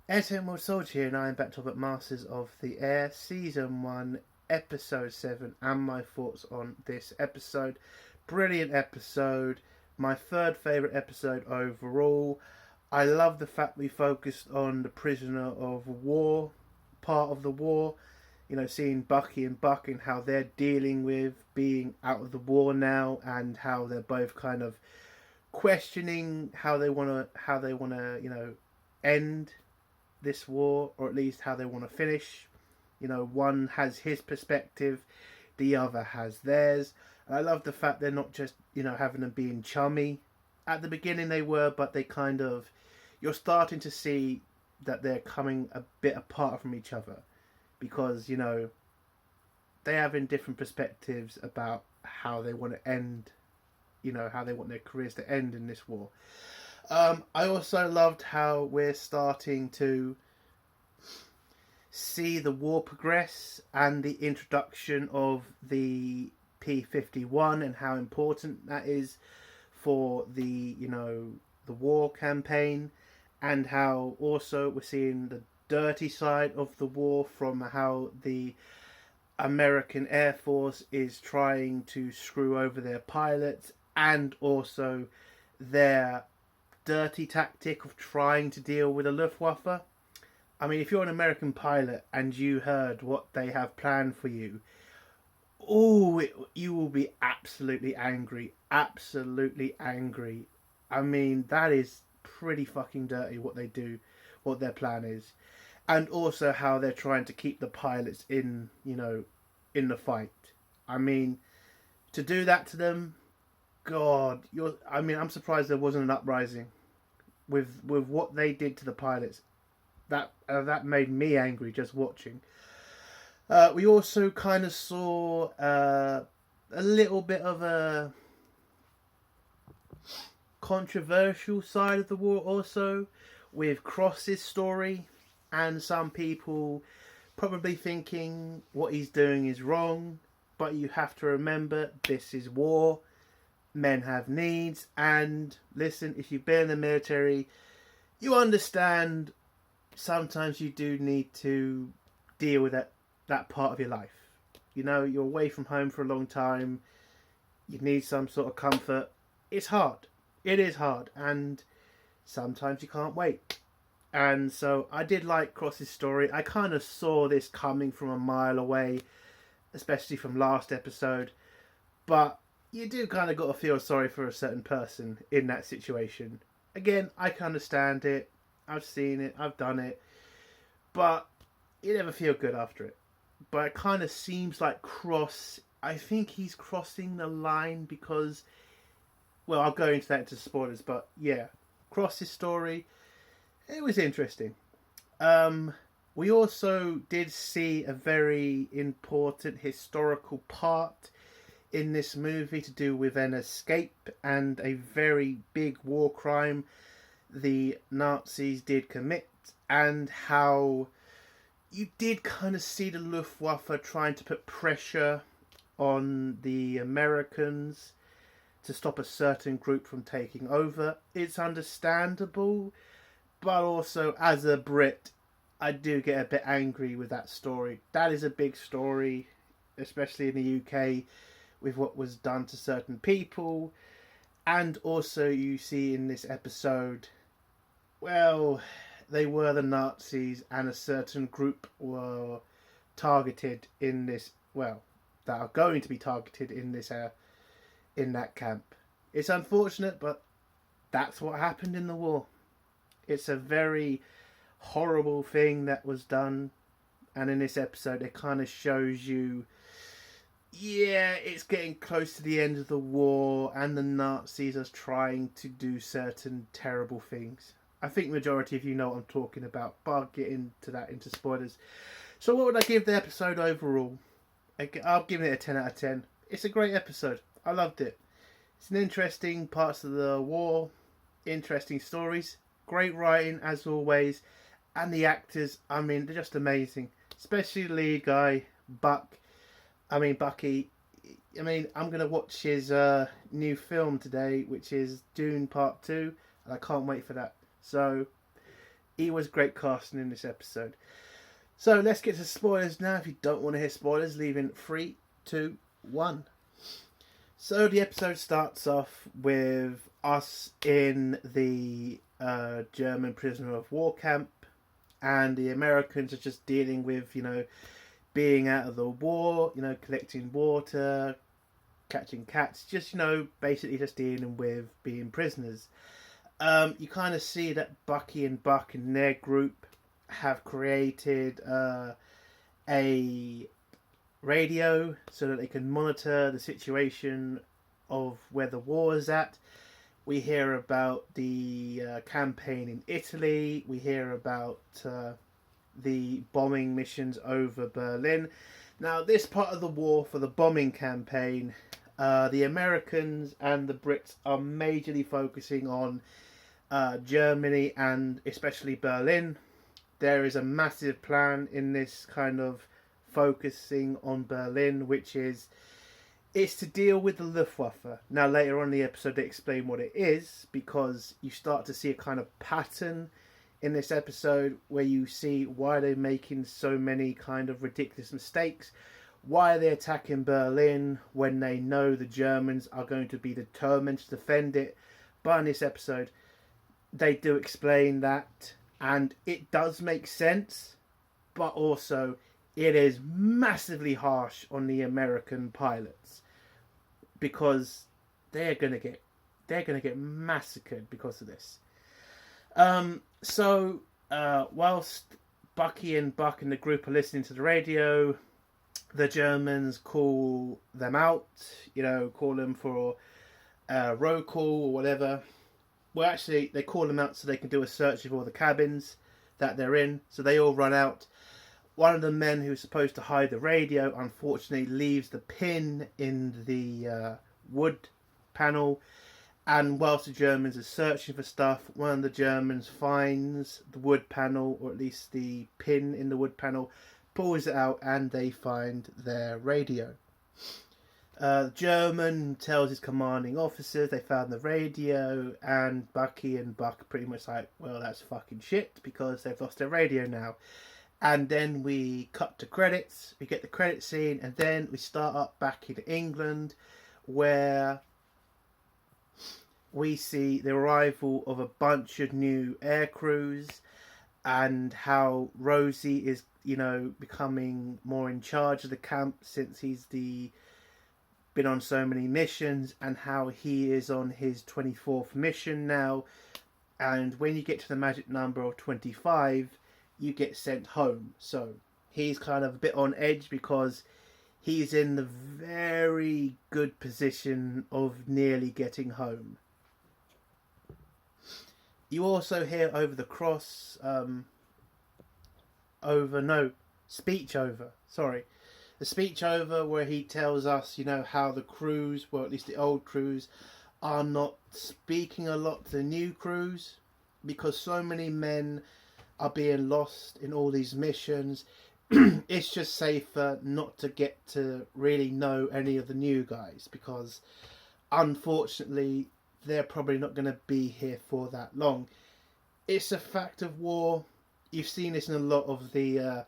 Emerald Soldier here, and I am back to about Masters of the Air, Season 1, Episode 7, and my thoughts on this episode. Brilliant episode, my third favourite episode overall. I love the fact we focused on the prisoner of war, part of the war. You know, seeing Bucky and Buck and how they're dealing with being out of the war now, and how they're both kind of questioning how they wanna end this war, or at least how they want to finish. You know, one has his perspective, the other has theirs. And I love the fact they're not just, having them being chummy. At the beginning they were, but they kind of, you're starting to see that they're coming a bit apart from each other because, they have in different perspectives about how they want to end, how they want their careers to end in this war. I also loved how we're starting to see the war progress and the introduction of the P-51 and how important that is for the war campaign, and how also we're seeing the dirty side of the war from how the American Air Force is trying to screw over their pilots, and also their dirty tactic of trying to deal with the Luftwaffe. I mean, if you're an American pilot and you heard what they have planned for you, you will be absolutely angry. Absolutely angry. I mean, that is pretty fucking dirty what they do, what their plan is. And also how they're trying to keep the pilots in the fight. I mean, to do that to them, God, I'm surprised there wasn't an uprising with what they did to the pilots. That made me angry just watching. We also kind of saw a little bit of a controversial side of the war also, with Cross's story, and some people probably thinking what he's doing is wrong, but you have to remember this is war. Men have needs, and listen, if you've been in the military, you understand sometimes you do need to deal with that part of your life. You're away from home for a long time, you need some sort of comfort. It's hard. It is hard, and sometimes you can't wait. And so I did like Cross's story. I kind of saw this coming from a mile away, especially from last episode, but you do kind of got to feel sorry for a certain person in that situation. Again, I can understand it. I've seen it. I've done it. But you never feel good after it. But it kind of seems like Cross, I think he's crossing the line because, well, I'll go into that into spoilers, but yeah, Cross's story, it was interesting. We also did see a very important historical part in this movie to do with an escape and a very big war crime the Nazis did commit, and how you did kind of see the Luftwaffe trying to put pressure on the Americans to stop a certain group from taking over. It's understandable, but also as a Brit, I do get a bit angry with that story. That is a big story, especially in the UK, with what was done to certain people. And also you see in this episode, well, they were the Nazis, and a certain group were targeted in this, well, that are going to be targeted in this in that camp. It's unfortunate, but that's what happened in the war. It's a very horrible thing that was done, and in this episode it kind of shows you, yeah, it's getting close to the end of the war, and the Nazis are trying to do certain terrible things. I think the majority of you know what I'm talking about, but I'll get into that, into spoilers. So what would I give the episode overall? I'll give it a 10 out of 10. It's a great episode. I loved it. It's an interesting parts of the war, interesting stories, great writing as always, and the actors, I mean, they're just amazing. Especially the lead guy, Bucky. I mean, I'm going to watch his new film today, which is Dune Part 2, and I can't wait for that. So, he was great casting in this episode. So let's get to spoilers now. If you don't want to hear spoilers, leave in 3, 2, 1. So the episode starts off with us in the German prisoner of war camp, and the Americans are just dealing with, being out of the war, collecting water, catching cats, just, basically just dealing with being prisoners. You kind of see that Bucky and Buck and their group have created a radio so that they can monitor the situation of where the war is at. We hear about the campaign in Italy. We hear about the bombing missions over Berlin. Now, this part of the war for the bombing campaign, the Americans and the Brits are majorly focusing on Germany and especially Berlin. There is a massive plan in this kind of focusing on Berlin, which is it's to deal with the Luftwaffe. Now, later on in the episode, they explain what it is, because you start to see a kind of pattern in this episode where you see why they're making so many kind of ridiculous mistakes. Why are they attacking Berlin when they know the Germans are going to be determined to defend it? But in this episode, they do explain that, and it does make sense, but also it is massively harsh on the American pilots, because they're gonna get massacred because of this. So whilst Bucky and Buck and the group are listening to the radio, the Germans call them out, call them for a roll call or whatever. Well, actually, they call them out so they can do a search of all the cabins that they're in. So they all run out. One of the men who's supposed to hide the radio, unfortunately, leaves the pin in the wood panel. And whilst the Germans are searching for stuff, one of the Germans finds the wood panel, or at least the pin in the wood panel, pulls it out, and they find their radio. The German tells his commanding officers they found the radio, and Bucky and Buck are pretty much like, well, that's fucking shit, because they've lost their radio now. And then we cut to credits, we get the credit scene, and then we start up back in England, where we see the arrival of a bunch of new air crews, and how Rosie is, becoming more in charge of the camp since he's been on so many missions, and how he is on his 24th mission now. And when you get to the magic number of 25, you get sent home. So he's kind of a bit on edge, because he's in the very good position of nearly getting home. You also hear over the cross, speech over, the speech over, where he tells us, how the crews, well, at least the old crews, are not speaking a lot to the new crews, because so many men are being lost in all these missions. It's just safer not to get to really know any of the new guys, because unfortunately they're probably not going to be here for that long. It's a fact of war. You've seen this in a lot of the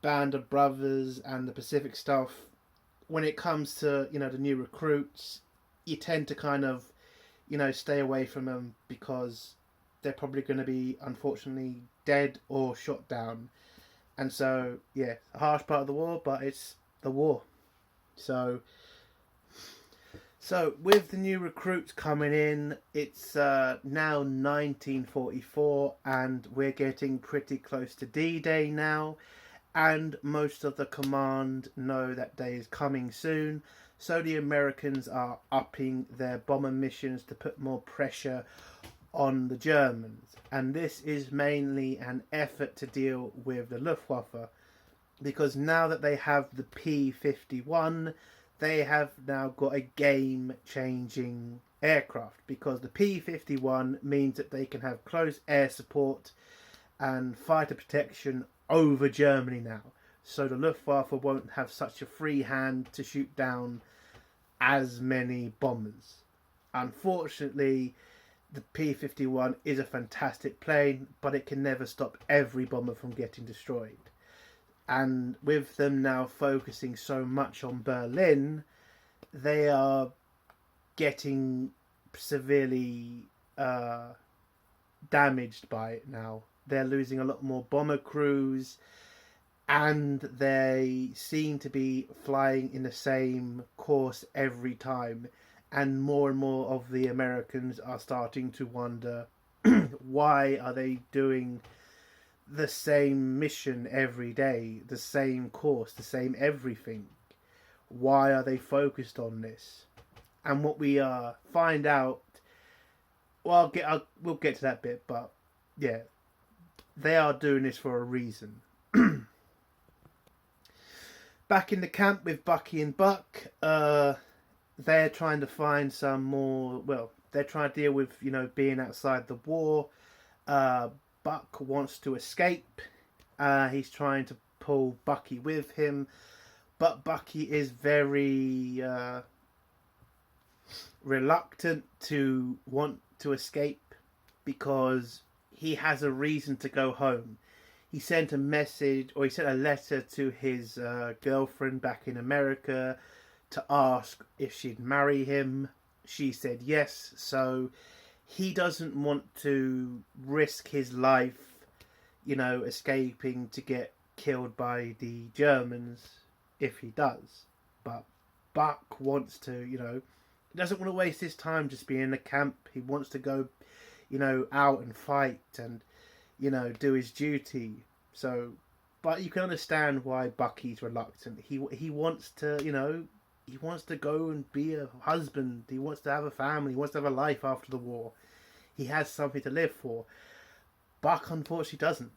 Band of Brothers and the Pacific stuff. When it comes to, the new recruits, you tend to kind of, stay away from them, because they're probably going to be, unfortunately, dead or shot down. And so, yeah, a harsh part of the war, but it's the war. So with the new recruits coming in, it's now 1944, and we're getting pretty close to D-Day now. And most of the command know that day is coming soon. So the Americans are upping their bomber missions to put more pressure on the Germans. And this is mainly an effort to deal with the Luftwaffe, because now that they have the P-51, they have now got a game-changing aircraft, because the P-51 means that they can have close air support and fighter protection over Germany now. So the Luftwaffe won't have such a free hand to shoot down as many bombers. Unfortunately, the P-51 is a fantastic plane, but it can never stop every bomber from getting destroyed. And with them now focusing so much on Berlin, they are getting severely damaged by it now. They're losing a lot more bomber crews, and they seem to be flying in the same course every time. And more of the Americans are starting to wonder, why are they doing the same mission every day, the same course, the same everything? Why are they focused on this? And what we find out, well, we'll get to that bit, but yeah, they are doing this for a reason. Back in the camp with Bucky and Buck, they're trying to find some more, well, they're trying to deal with, being outside the war. Buck wants to escape. He's trying to pull Bucky with him, but Bucky is very reluctant to want to escape because he has a reason to go home. He sent a message, or he sent a letter to his girlfriend back in America to ask if she'd marry him. She said yes, so he doesn't want to risk his life, escaping to get killed by the Germans if he does. But Buck wants to, he doesn't want to waste his time just being in the camp. He wants to go, out and fight and, do his duty. So, but you can understand why Bucky's reluctant. He wants to, he wants to go and be a husband. He wants to have a family. He wants to have a life after the war. He has something to live for. Buck, unfortunately, doesn't.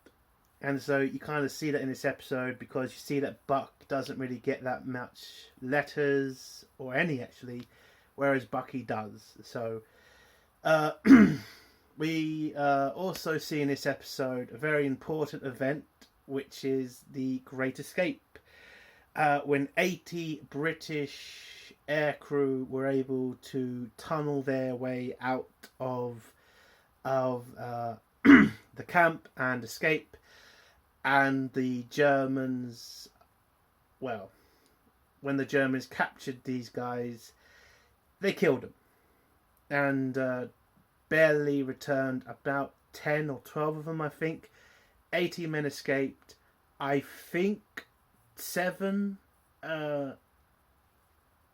And so you kind of see that in this episode, because you see that Buck doesn't really get that much letters, or any actually, whereas Bucky does. So we also see in this episode a very important event, which is the Great Escape. When 80 British aircrew were able to tunnel their way out of the camp and escape, and the Germans, well, when the Germans captured these guys, they killed them, and barely returned about 10 or 12 of them, I think. 80 men escaped. I think 7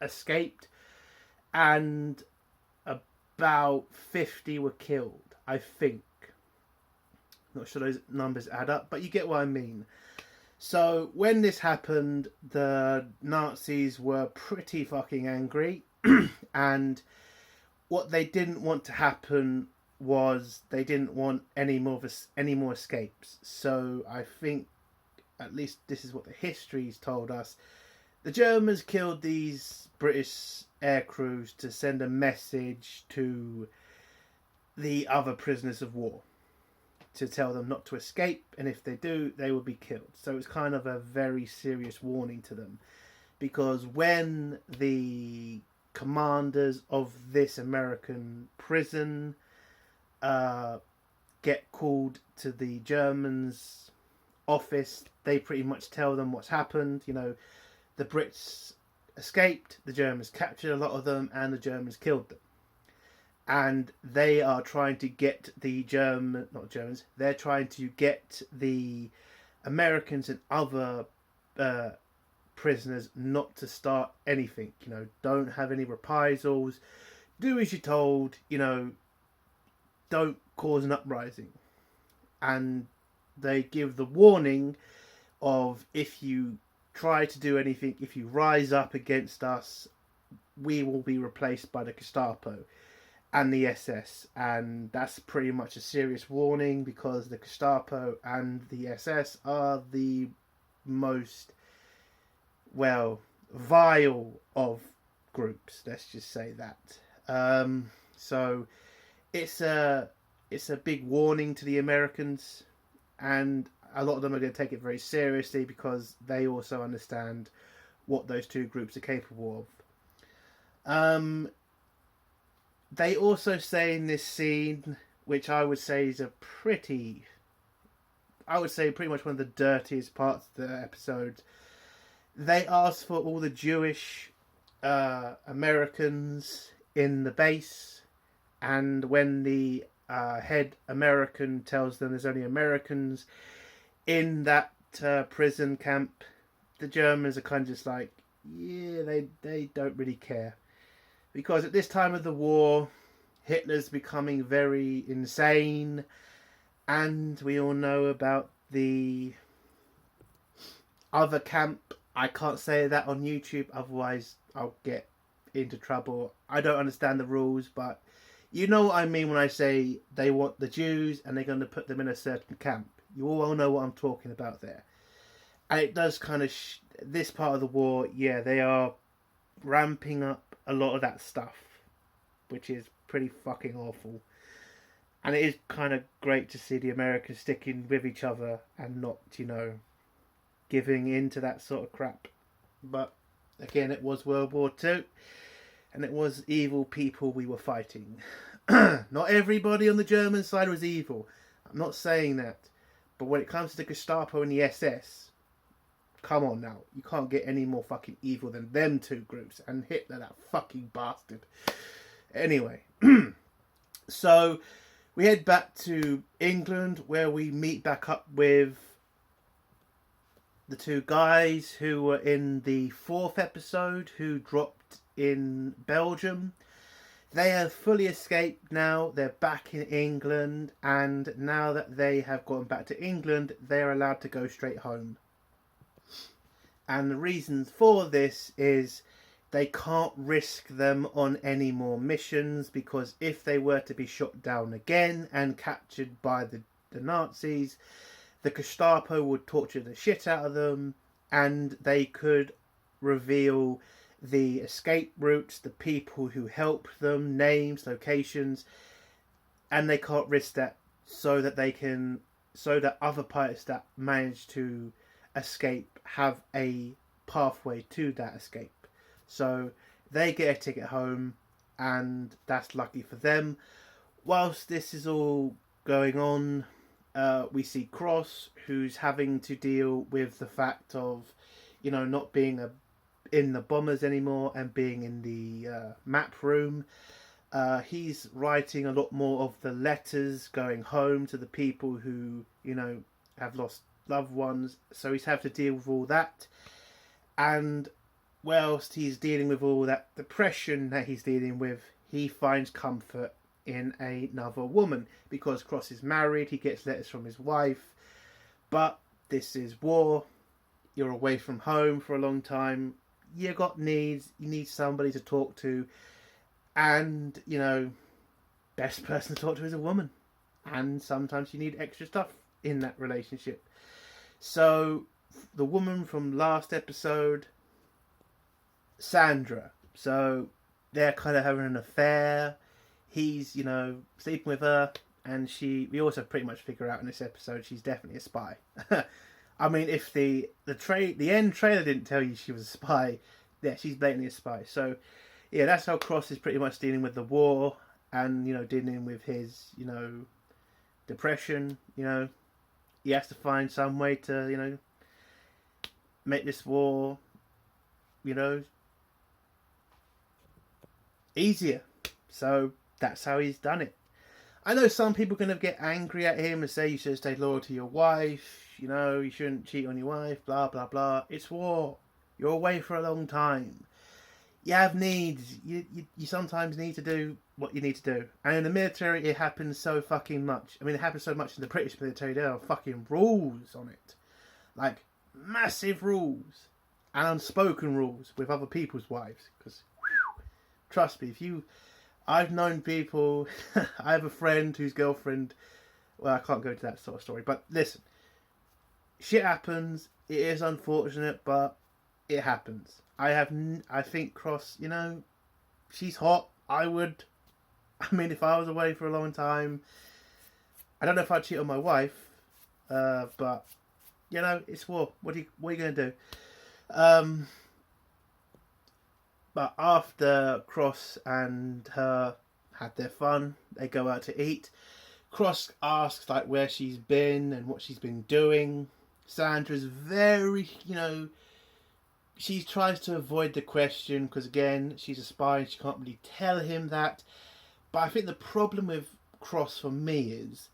escaped, and about 50 were killed, I think. Not sure those numbers add up, but you get what I mean. So when this happened, the Nazis were pretty fucking angry, and what they didn't want to happen was they didn't want any more escapes. So I think, at least this is what the history's told us, the Germans killed these British aircrews to send a message to the other prisoners of war, to tell them not to escape, and if they do, they will be killed. So it's kind of a very serious warning to them, because when the commanders of this American prison get called to the Germans' office, they pretty much tell them what's happened. The Brits escaped, the Germans captured a lot of them, and the Germans killed them. And they are trying to get the they're trying to get the Americans and other prisoners not to start anything. Don't have any reprisals. Do as you're told. Don't cause an uprising. And they give the warning of, if you try to do anything, if you rise up against us, we will be replaced by the Gestapo and the SS. And that's pretty much a serious warning, because the Gestapo and the SS are the most, vile of groups. Let's just say that. So it's a big warning to the Americans, and a lot of them are going to take it very seriously, because they also understand what those two groups are capable of. They also say in this scene, which I would say is I would say pretty much one of the dirtiest parts of the episode. They ask for all the Jewish Americans in the base, and when the head American tells them there's only Americans in that prison camp, the Germans are kind of just like, yeah, they don't really care. Because at this time of the war, Hitler's becoming very insane, and we all know about the other camp. I can't say that on YouTube, otherwise I'll get into trouble. I don't understand the rules, but you know what I mean when I say they want the Jews and they're going to put them in a certain camp. You all know what I'm talking about there. And it does kind of... this part of the war, yeah, they are ramping up a lot of that stuff, which is pretty fucking awful. And it is kind of great to see the Americans sticking with each other and not, giving in to that sort of crap. But again, it was World War II, and it was evil people we were fighting. Not everybody on the German side was evil. I'm not saying that. But when it comes to the Gestapo and the SS, come on now. You can't get any more fucking evil than them two groups. And Hitler, that fucking bastard. Anyway. So, we head back to England, where we meet back up with the two guys who were in the 4th episode, who dropped in Belgium. They have fully escaped now. They're back in England. And now that they have gone back to England, they're allowed to go straight home. And the reasons for this is they can't risk them on any more missions, because if they were to be shot down again and captured by the Nazis, the Gestapo would torture the shit out of them, and they could reveal the escape routes, the people who helped them, names, locations, and they can't risk that, so that other pilots that manage to escape have a pathway to that escape. So they get a ticket home, and that's lucky for them. Whilst this is all going on, we see Cross, who's having to deal with the fact of, not being in the bombers anymore and being in the map room. He's writing a lot more of the letters going home to the people who, have lost loved ones. So he's having to deal with all that. And whilst he's dealing with all that depression that he's dealing with, he finds comfort in another woman. Because Cross is married, he gets letters from his wife. But this is war. You're away from home for a long time. You got needs. You need somebody to talk to. And, best person to talk to is a woman. And sometimes you need extra stuff in that relationship. So, the woman from last episode, Sandra. So, they're kind of having an affair. He's, sleeping with her. And we also pretty much figure out in this episode she's definitely a spy. I mean, if the end trailer didn't tell you she was a spy, yeah, she's blatantly a spy. So, yeah, that's how Cross is pretty much dealing with the war and, dealing with his, depression. He has to find some way to, make this war, easier. So, that's how he's done it. I know some people are going to get angry at him and say you should stay loyal to your wife, you shouldn't cheat on your wife, blah, blah, blah. It's war. You're away for a long time. You have needs. You sometimes need to do what you need to do. And in the military, it happens so fucking much. I mean, it happens so much in the British military. There are fucking rules on it. Like, massive rules. And unspoken rules with other people's wives. Because, trust me, I've known people... I have a friend whose girlfriend... Well, I can't go into that sort of story. But listen. Shit happens. It is unfortunate, but it happens. I think Cross, she's hot. I mean, if I was away for a long time, I don't know if I'd cheat on my wife, but, it's war. What are you going to do? But after Cross and her had their fun. They go out to eat. Cross asks like where she's been and what she's been doing. Sandra's very, she tries to avoid the question because again, she's a spy and she can't really tell him that. But I think the problem with Cross for me is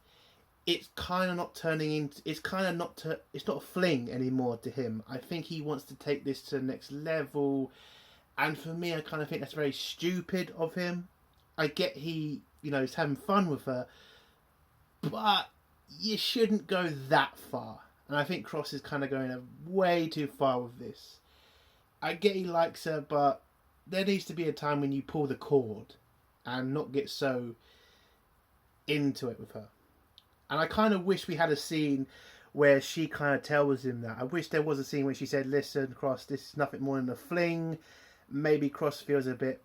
it's kind of not turning into, it's not a fling anymore to him. I think he wants to take this to the next level. And for me, I kind of think that's very stupid of him. I get he, is having fun with her, but you shouldn't go that far. And I think Cross is kind of going way too far with this. I get he likes her, but there needs to be a time when you pull the cord and not get so into it with her. And I kind of wish we had a scene where she kind of tells him that. I wish there was a scene where she said, listen, Cross, this is nothing more than a fling. Maybe Cross feels a bit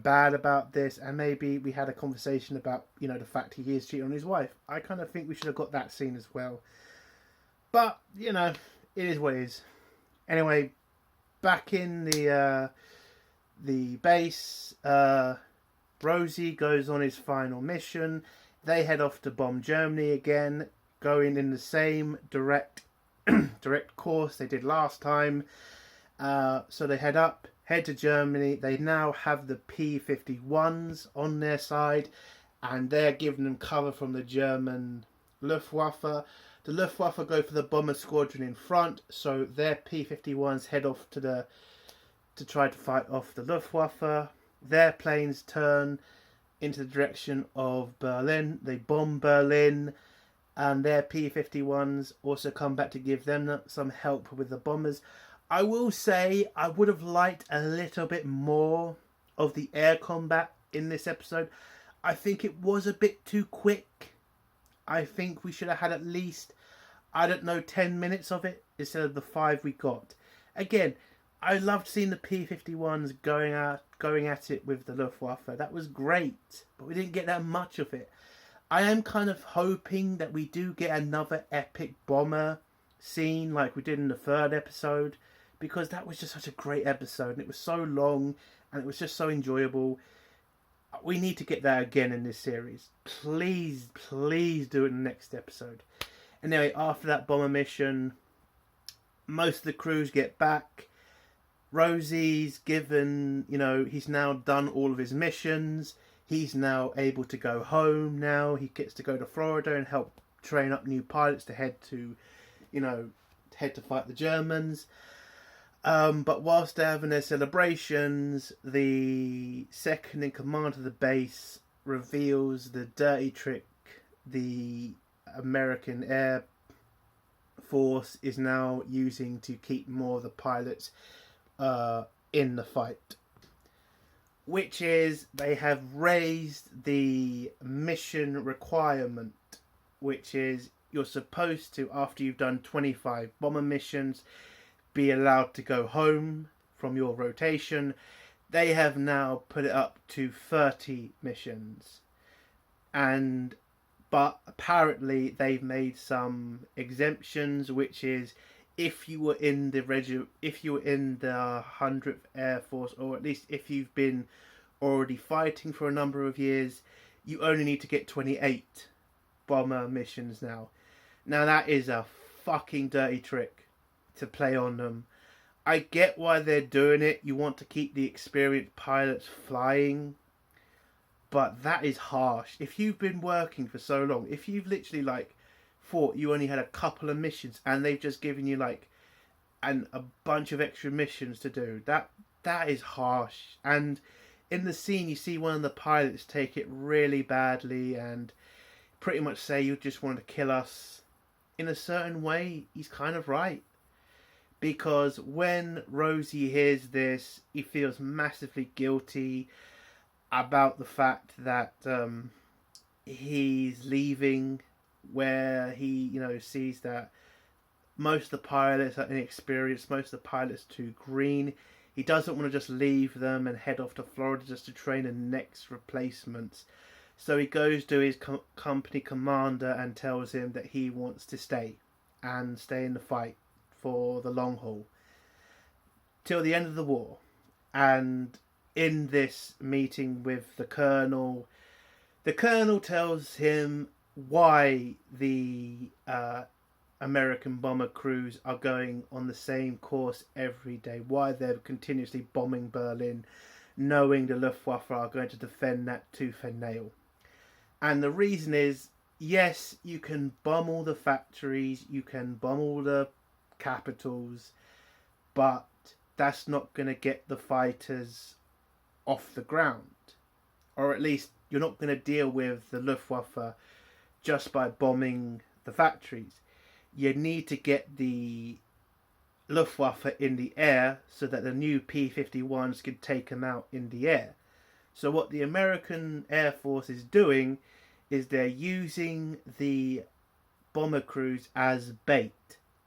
bad about this, and maybe we had a conversation about, the fact he is cheating on his wife. I kind of think we should have got that scene as well. But, it is what it is. Anyway, back in the base, Rosie goes on his final mission. They head off to bomb Germany again, going in the same direct course they did last time. So they head to Germany. They now have the P-51s on their side, and they're giving them cover from the German Luftwaffe. The Luftwaffe go for the bomber squadron in front, so their P-51s head off to try to fight off the Luftwaffe. Their planes turn into the direction of Berlin. They bomb Berlin, and their P-51s also come back to give them some help with the bombers. I will say I would have liked a little bit more of the air combat in this episode. I think it was a bit too quick. I think we should have had at least, 10 minutes of it instead of the 5 we got. Again, I loved seeing the P-51s going at it with the Luftwaffe. That was great, but we didn't get that much of it. I am kind of hoping that we do get another epic bomber scene like we did in the 3rd episode, because that was just such a great episode and it was so long and it was just so enjoyable. We need to get that again in this series. Please do it in the next episode. Anyway, after that bomber mission, most of the crews get back. Rosie's given, he's now done all of his missions. He's now able to go home now. He gets to go to Florida and help train up new pilots to head to fight the Germans. But whilst they're having their celebrations, the second in command of the base reveals the dirty trick the American Air Force is now using to keep more of the pilots in the fight. Which is, they have raised the mission requirement, which is you're supposed to, after you've done 25 bomber missions, be allowed to go home from your rotation. They have now put it up to 30 missions. But apparently they've made some exemptions, which is if you were in the 100th Air Force, or at least if you've been already fighting for a number of years, you only need to get 28 bomber missions now. Now that is a fucking dirty trick to play on them. I get why they're doing it. You want to keep the experienced pilots flying, but that is harsh. If you've been working for so long, if you've literally thought you only had a couple of missions and they've just given you a bunch of extra missions to do, that is harsh. And in the scene you see one of the pilots take it really badly and pretty much say, you just wanted to kill us. In a certain way, he's kind of right. Because when Rosie hears this, he feels massively guilty about the fact that he's leaving, where he, sees that most of the pilots are inexperienced, most of the pilots are too green. He doesn't want to just leave them and head off to Florida just to train the next replacements. So he goes to his company commander and tells him that he wants to stay in the fight for the long haul till the end of the war. And in this meeting with the colonel, The colonel tells him why the American bomber crews are going on the same course every day, why they're continuously bombing Berlin, knowing the Luftwaffe are going to defend that tooth and nail. And the reason is, yes, you can bomb all the factories, you can bomb all the capitals, but that's not going to get the fighters off the ground. Or at least you're not going to deal with the Luftwaffe just by bombing the factories. You need to get the Luftwaffe in the air so that the new P-51s can take them out in the air. So what the American Air Force is doing is they're using the bomber crews as bait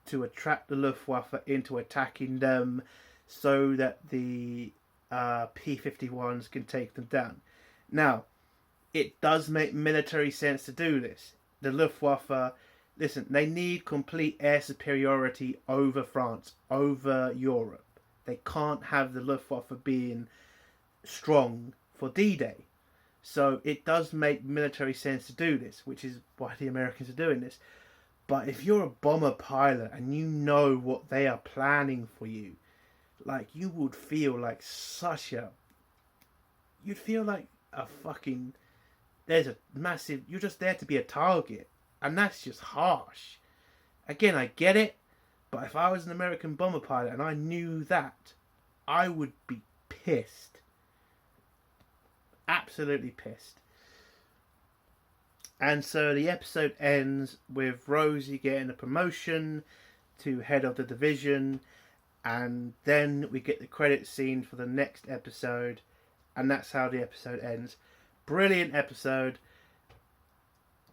to attract the Luftwaffe into attacking them so that the P-51s can take them down. Now, it does make military sense to do this. The Luftwaffe, listen, they need complete air superiority over France, over Europe. They can't have the Luftwaffe being strong for D-Day. So it does make military sense to do this, which is why the Americans are doing this. But if you're a bomber pilot and you know what they are planning for you, like, you would feel like you'd feel like a fucking, there's a massive, you're just there to be a target. And that's just harsh. Again, I get it, but if I was an American bomber pilot and I knew that, I would be pissed. Absolutely pissed. And so the episode ends with Rosie getting a promotion to head of the division, and then we get the credit scene for the next episode, and that's how the episode ends. Brilliant episode.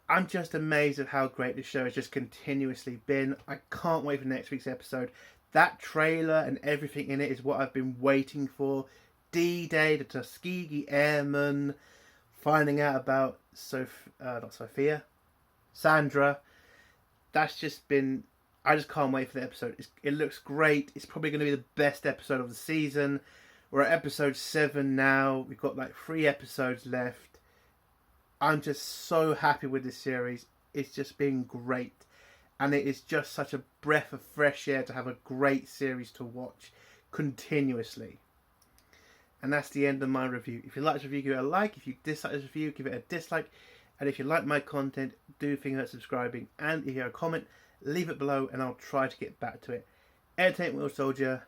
I'm just amazed at how great the show has just continuously been. I can't wait for next week's episode. That trailer and everything in it is what I've been waiting for. D-Day, the Tuskegee Airmen, finding out about Sandra. That's just been, I just can't wait for the episode. It looks great. It's probably going to be the best episode of the season. We're at episode 7 now. We've got like 3 episodes left. I'm just so happy with this series. It's just been great. And it is just such a breath of fresh air to have a great series to watch continuously. And that's the end of my review. If you like this review, give it a like. If you dislike this review, give it a dislike. And if you like my content, do think about subscribing. And if you have a comment, leave it below and I'll try to get back to it. Entertainment Wheel Soldier.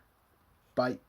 Bye.